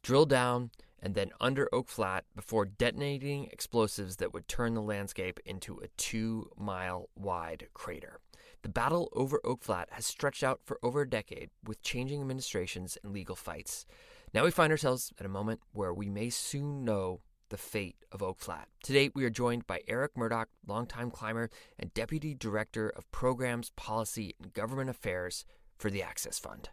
Drill down and then under Oak Flat before detonating explosives that would turn the landscape into a 2-mile-wide crater. The battle over Oak Flat has stretched out for over a decade with changing administrations and legal fights. Now we find ourselves at a moment where we may soon know the fate of Oak Flat. Today we are joined by Eric Murdoch, longtime climber and Deputy Director of Programs, Policy, and Government Affairs for the Access Fund.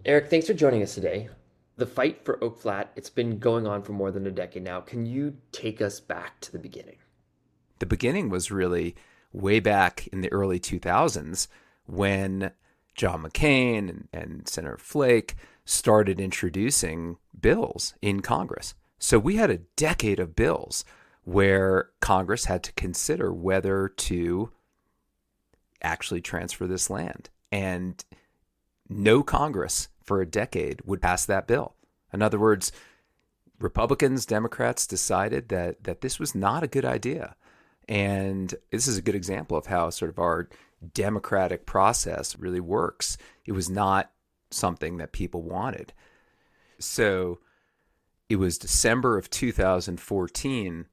Eric, thanks for joining us today. The fight for Oak Flat, it's been going on for more than a decade now. Can you take us back to the beginning? The beginning was really way back in the early 2000s when John McCain and Senator Flake started introducing bills in Congress. So we had a decade of bills where Congress had to consider whether to actually transfer this land. And no Congress for a decade would pass that bill. In other words, Republicans, Democrats decided that this was not a good idea. And this is a good example of how sort of our democratic process really works. It was not something that people wanted. So it was December of 2014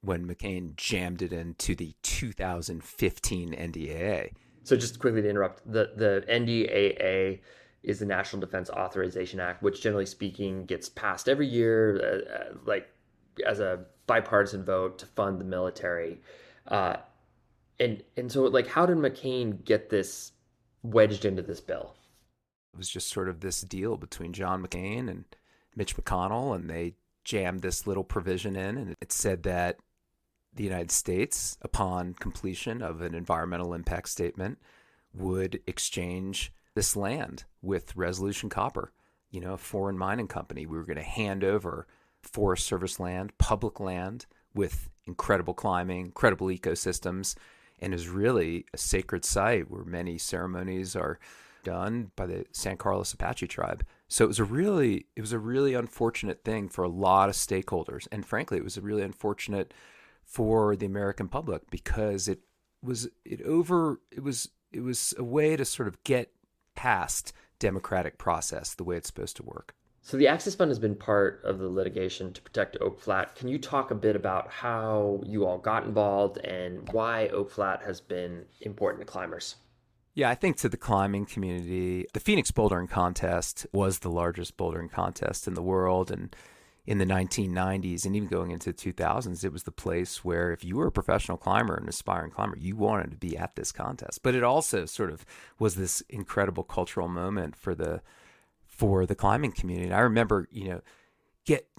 when McCain jammed it into the 2015 NDAA. So just quickly to interrupt, the NDAA is the National Defense Authorization Act, which generally speaking gets passed every year, like as a bipartisan vote to fund the military. And so like, how did McCain get this wedged into this bill? It was just sort of this deal between John McCain and Mitch McConnell, and they jammed this little provision in, and it said that the United States, upon completion of an environmental impact statement, would exchange this land with Resolution Copper, a foreign mining company. We were going to hand over Forest Service land, public land with incredible climbing, incredible ecosystems, and is really a sacred site where many ceremonies are done by the San Carlos Apache tribe. So it was a really unfortunate thing for a lot of stakeholders, and frankly, it was really unfortunate for the American public because it was a way to sort of get past democratic process the way it's supposed to work. So the Access Fund has been part of the litigation to protect Oak Flat. Can you talk a bit about how you all got involved and why Oak Flat has been important to climbers? Yeah, I think to the climbing community, the Phoenix Bouldering Contest was the largest bouldering contest in the world. And in the 1990s and even going into the 2000s, it was the place where if you were a professional climber, an aspiring climber, you wanted to be at this contest. But it also sort of was this incredible cultural moment for the climbing community. And I remember,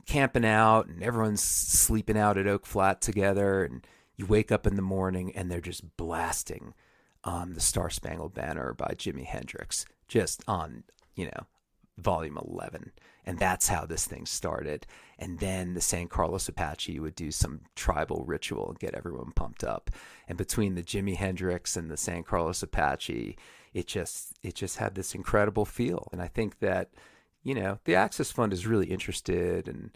camping out and everyone's sleeping out at Oak Flat together, and you wake up in the morning and they're just blasting the Star Spangled Banner by Jimi Hendrix, just on, volume 11. And that's how this thing started. And then the San Carlos Apache would do some tribal ritual and get everyone pumped up. And between the Jimi Hendrix and the San Carlos Apache, it just had this incredible feel. And I think that, the Access Fund is really interested in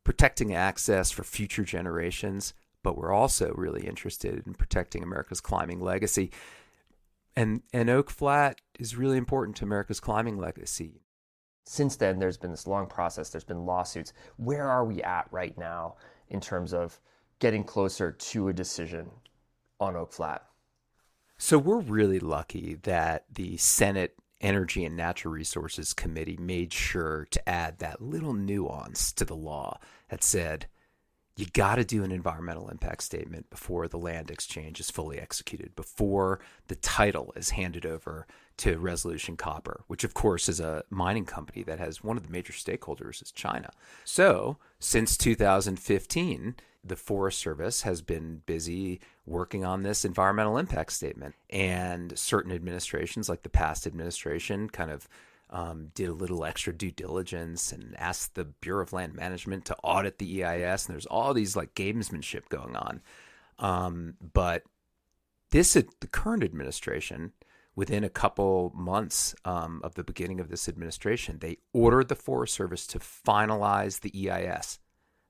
protecting access for future generations, but we're also really interested in protecting America's climbing legacy. And Oak Flat is really important to America's climbing legacy. Since then, there's been this long process. There's been lawsuits. Where are we at right now in terms of getting closer to a decision on Oak Flat? So we're really lucky that the Senate Energy and Natural Resources Committee made sure to add that little nuance to the law that said, you got to do an environmental impact statement before the land exchange is fully executed, before the title is handed over to Resolution Copper, which of course is a mining company that has one of the major stakeholders is China. So since 2015, the Forest Service has been busy working on this environmental impact statement, and certain administrations, like the past administration, kind of did a little extra due diligence and asked the Bureau of Land Management to audit the EIS. And there's all these like gamesmanship going on. But the current administration, within a couple months of the beginning of this administration, they ordered the Forest Service to finalize the EIS.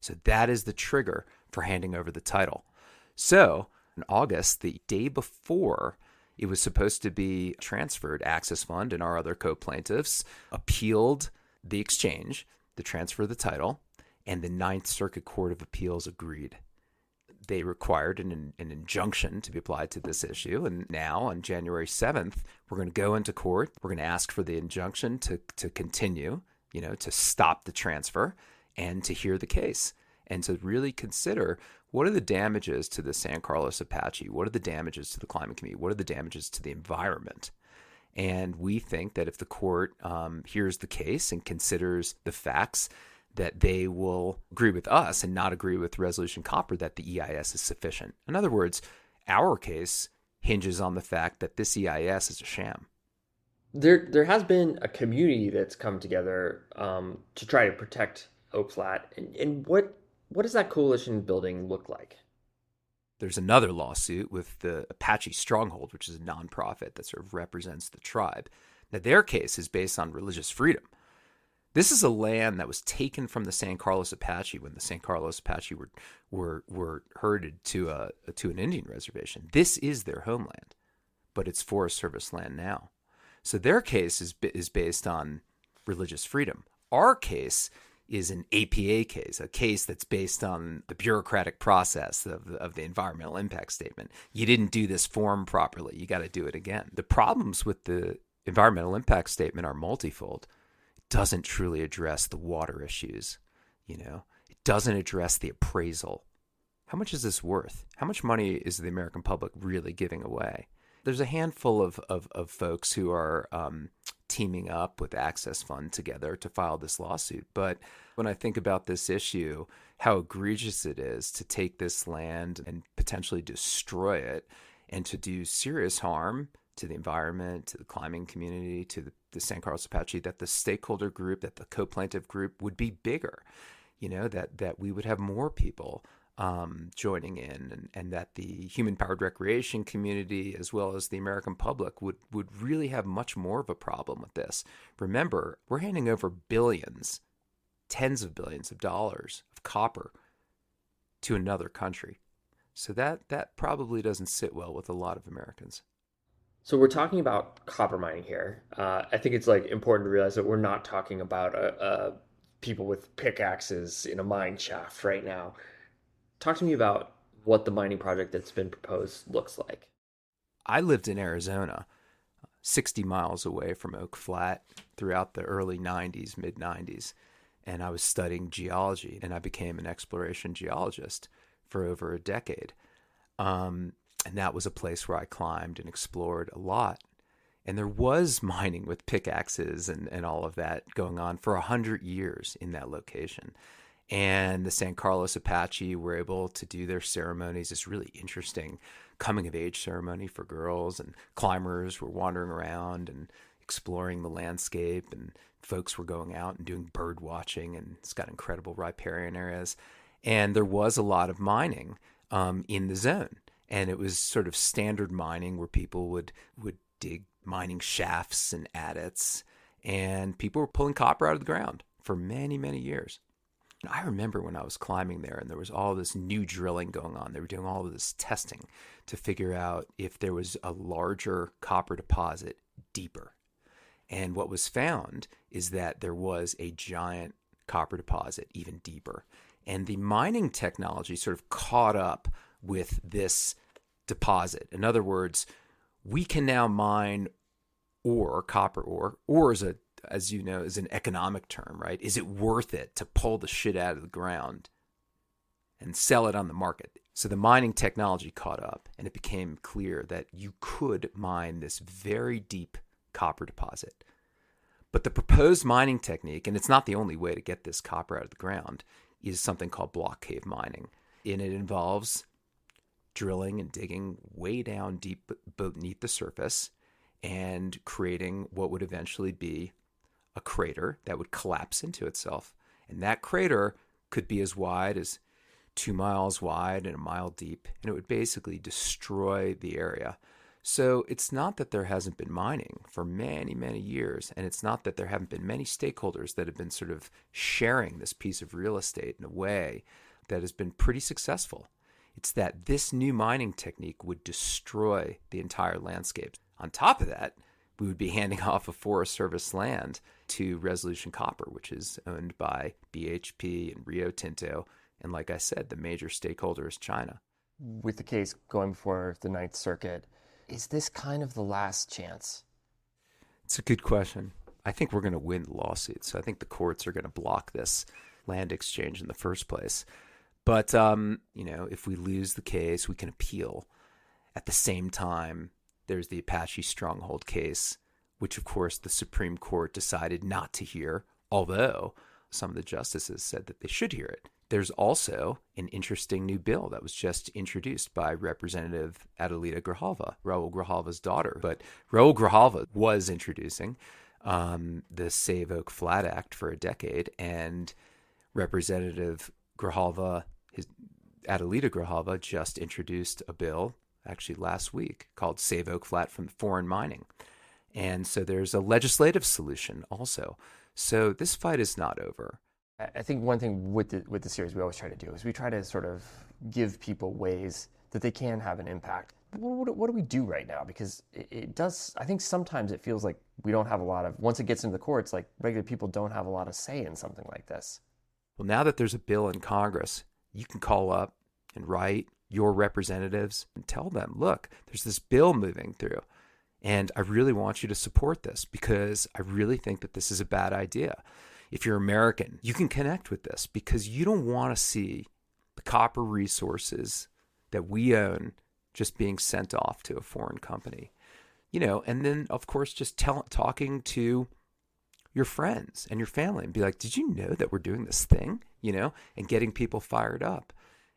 So that is the trigger for handing over the title. So in August, the day before it was supposed to be transferred, Access Fund and our other co-plaintiffs appealed the exchange, the transfer of the title, and the Ninth Circuit Court of Appeals agreed. They required an injunction to be applied to this issue. And now on January 7th, we're going to go into court. We're going to ask for the injunction to continue, to stop the transfer and to hear the case and to really consider what are the damages to the San Carlos Apache? What are the damages to the climbing community? What are the damages to the environment? And we think that if the court hears the case and considers the facts, that they will agree with us and not agree with Resolution Copper that the EIS is sufficient. In other words, our case hinges on the fact that this EIS is a sham. There has been a community that's come together to try to protect Oak Flat. And what does that coalition building look like? There's another lawsuit with the Apache Stronghold, which is a nonprofit that sort of represents the tribe. Now, their case is based on religious freedom. This is a land that was taken from the San Carlos Apache when the San Carlos Apache were herded to an Indian reservation. This is their homeland, but it's Forest Service land now. So their case is based on religious freedom. Our case is an APA case, a case that's based on the bureaucratic process of the environmental impact statement. You didn't do this form properly. You got to do it again. The problems with the environmental impact statement are multifold. It doesn't truly address the water issues. It doesn't address the appraisal. How much is this worth? How much money is the American public really giving away? There's a handful of folks who are teaming up with Access Fund together to file this lawsuit. But when I think about this issue, how egregious it is to take this land and potentially destroy it and to do serious harm to the environment, to the climbing community, to the San Carlos Apache, that the stakeholder group, that the co-plaintiff group would be bigger, that we would have more people joining in, and that the human-powered recreation community, as well as the American public, would really have much more of a problem with this. Remember, we're handing over billions, tens of billions of dollars of copper to another country. So that probably doesn't sit well with a lot of Americans. So we're talking about copper mining here. I think it's important to realize that we're not talking about people with pickaxes in a mine shaft right now. Talk to me about what the mining project that's been proposed looks like. I lived in Arizona, 60 miles away from Oak Flat throughout the early 90s, mid 90s. And I was studying geology, and I became an exploration geologist for over a decade. And that was a place where I climbed and explored a lot. And there was mining with pickaxes and all of that going on for 100 years in that location. And the San Carlos Apache were able to do their ceremonies, this really interesting coming of age ceremony for girls, and climbers were wandering around and exploring the landscape, and folks were going out and doing bird watching, and it's got incredible riparian areas. And there was a lot of mining in the zone. And it was sort of standard mining where people would dig mining shafts and adits, and people were pulling copper out of the ground for many, many years. And I remember when I was climbing there and there was all this new drilling going on. They were doing all of this testing to figure out if there was a larger copper deposit deeper. And what was found is that there was a giant copper deposit even deeper. And the mining technology sort of caught up with this deposit. In other words, we can now mine ore, copper ore. Ore is as you know, is an economic term, right? Is it worth it to pull the shit out of the ground and sell it on the market? So the mining technology caught up, and it became clear that you could mine this very deep copper deposit. But the proposed mining technique, and it's not the only way to get this copper out of the ground, is something called block cave mining. And it involves drilling and digging way down deep beneath the surface and creating what would eventually be a crater that would collapse into itself. And that crater could be as wide as 2 miles wide and 1 mile deep, and it would basically destroy the area. So it's not that there hasn't been mining for many, many years, and it's not that there haven't been many stakeholders that have been sort of sharing this piece of real estate in a way that has been pretty successful. It's that this new mining technique would destroy the entire landscape. On top of that, we would be handing off a Forest Service land to Resolution Copper, which is owned by BHP and Rio Tinto. And like I said, the major stakeholder is China. With the case going before the Ninth Circuit, is this kind of the last chance? It's a good question. I think we're going to win the lawsuit. So I think the courts are going to block this land exchange in the first place. But, if we lose the case, we can appeal. At the same time, there's the Apache Stronghold case, which, of course, the Supreme Court decided not to hear, although some of the justices said that they should hear it. There's also an interesting new bill that was just introduced by Representative Adelita Grijalva, Raul Grijalva's daughter. But Raul Grijalva was introducing the Save Oak Flat Act for a decade, and Representative Grijalva, Adelita Grijalva, just introduced a bill actually last week called Save Oak Flat from Foreign Mining. And so there's a legislative solution also. So this fight is not over. I think one thing with the series we always try to do is we try to sort of give people ways that they can have an impact. What do we do right now? Because it does, I think sometimes it feels like we don't have a lot of, once it gets into the courts, like regular people don't have a lot of say in something like this. Well, now that there's a bill in Congress, you can call up and write your representatives and tell them, look, there's this bill moving through, and I really want you to support this because I really think that this is a bad idea. If you're American, you can connect with this because you don't want to see the copper resources that we own just being sent off to a foreign company. And then, of course, just talking to your friends and your family and be like, did you know that we're doing this thing? And getting people fired up.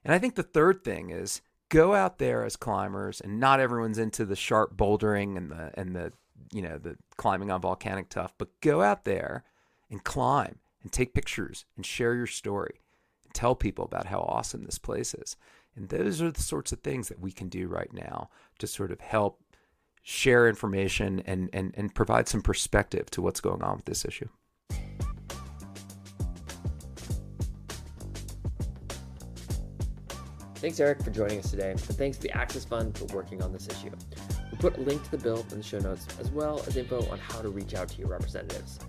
And I think the third thing is go out there as climbers, and not everyone's into the sharp bouldering and the climbing on volcanic tuff, but go out there and climb and take pictures and share your story and tell people about how awesome this place is. And those are the sorts of things that we can do right now to sort of help share information and provide some perspective to what's going on with this issue. Thanks, Eric, for joining us today, and thanks to the Access Fund for working on this issue. We put a link to the bill in the show notes, as well as info on how to reach out to your representatives.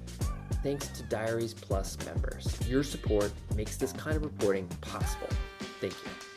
Thanks to Diaries Plus members. Your support makes this kind of reporting possible. Thank you.